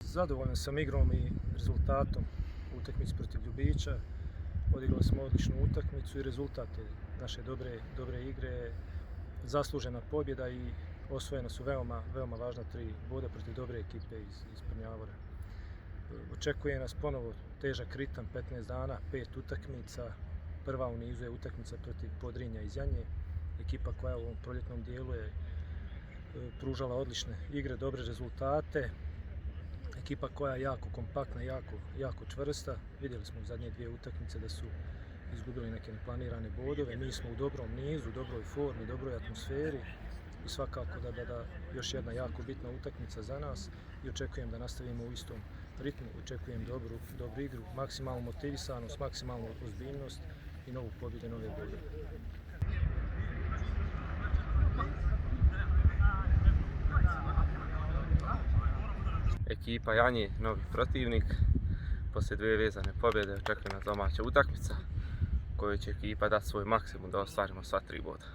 Zadovoljan sam igrom i rezultatom utakmice protiv Ljubića. Odigrali smo odličnu utakmicu i rezultat je naše dobre igre, zaslužena pobjeda i osvojena su veoma važna 3 boda protiv dobre ekipe iz Prnjavora. Očekuje nas ponovo težak ritam, 15 dana, 5 utakmica. Prva u nizu je utakmica protiv Podrinja iz Janje, ekipa koja u ovom proljetnom dijelu je pružala odlične igre, dobre rezultate. Ekipa koja je jako kompaktna, jako čvrsta. Vidjeli smo u zadnje 2 utakmice da su izgubili neke neplanirane bodove. Mi smo u dobrom nizu, dobroj formi, dobroj atmosferi i svakako da još jedna jako bitna utakmica za nas i očekujem da nastavimo u istom ritmu. Očekujem dobru igru, maksimalnu motivisanost, maksimalnu ozbiljnost i novu pobjedu, nove bodove. Ekipa Janje, novi protivnik. Poslije 2 vezane pobjede očekuje nas domaća utakmica u kojoj će ekipa dati svoj maksimum da ostvarimo sva 3 boda.